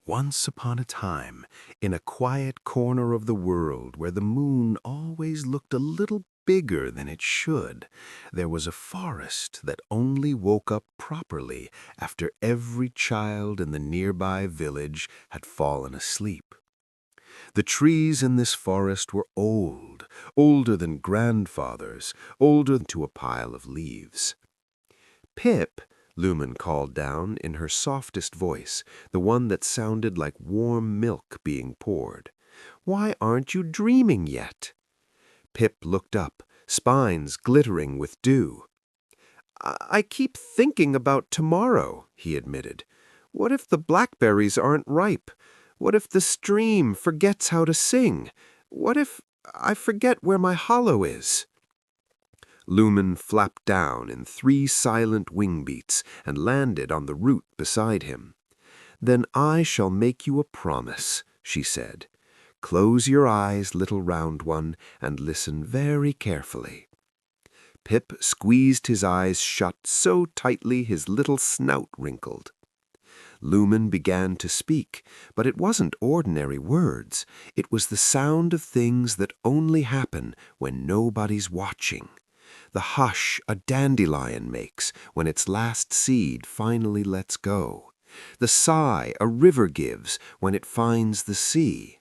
Once upon a time, in a quiet corner of the world where the moon always looked a little bigger than it should, there was a forest that only woke up properly after every child in the nearby village had fallen asleep. The trees in this forest were old, older than grandfathers, older than to a pile of leaves. "Pip," Lumen called down in her softest voice, the one that sounded like warm milk being poured. "Why aren't you dreaming yet?" Pip looked up, spines glittering with dew. I keep thinking about tomorrow," he admitted. "What if the blackberries aren't ripe? What if the stream forgets how to sing? What if I forget where my hollow is?" Lumen flapped down in 3 silent wing beats and landed on the root beside him. "Then I shall make you a promise," she said. "Close your eyes, little round one, and listen very carefully." Pip squeezed his eyes shut so tightly his little snout wrinkled. Lumen began to speak, but it wasn't ordinary words. It was the sound of things that only happen when nobody's watching. The hush a dandelion makes when its last seed finally lets go. The sigh a river gives when it finds the sea.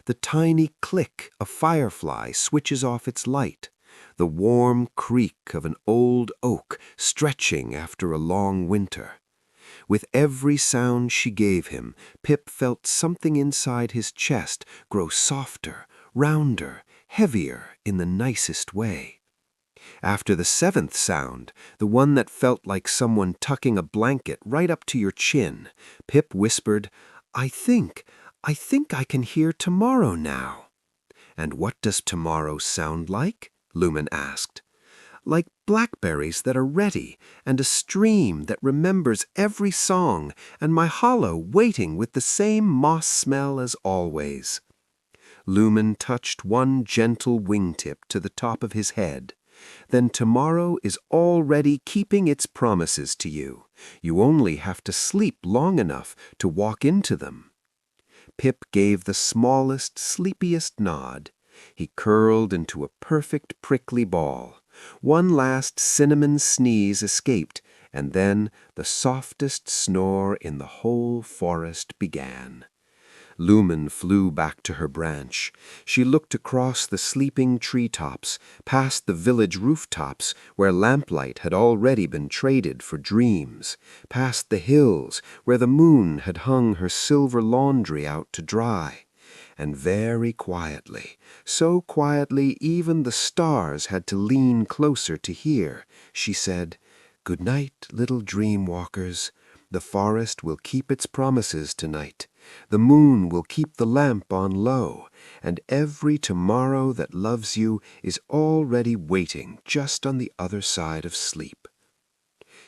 The tiny click a firefly switches off its light. The warm creak of an old oak stretching after a long winter. With every sound she gave him, Pip felt something inside his chest grow softer, rounder, heavier in the nicest way. After the 7th sound, the one that felt like someone tucking a blanket right up to your chin, Pip whispered, I think I can hear tomorrow now." "And what does tomorrow sound like?" Lumen asked. "Like blackberries that are ready, and a stream that remembers every song, and my hollow waiting with the same moss smell as always." Lumen touched one gentle wingtip to the top of his head. "Then tomorrow is already keeping its promises to you. You only have to sleep long enough to walk into them." Pip gave the smallest, sleepiest nod. He curled into a perfect prickly ball. One last cinnamon sneeze escaped, and then the softest snore in the whole forest began. Lumen flew back to her branch. She looked across the sleeping treetops, past the village rooftops where lamplight had already been traded for dreams, past the hills where the moon had hung her silver laundry out to dry. And very quietly, so quietly even the stars had to lean closer to hear, she said, "Good night, little dream walkers. The forest will keep its promises tonight. The moon will keep the lamp on low, and every tomorrow that loves you is already waiting just on the other side of sleep."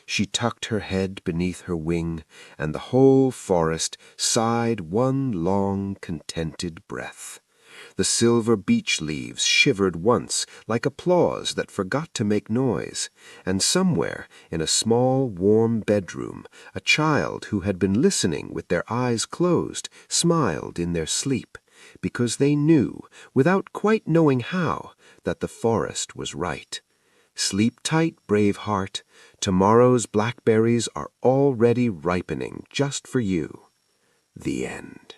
She tucked her head beneath her wing, and the whole forest sighed one long, contented breath. The silver beech leaves shivered once like applause that forgot to make noise, and somewhere in a small, warm bedroom a child who had been listening with their eyes closed smiled in their sleep, because they knew, without quite knowing how, that the forest was right. Sleep tight, brave heart. Tomorrow's blackberries are already ripening just for you. The end.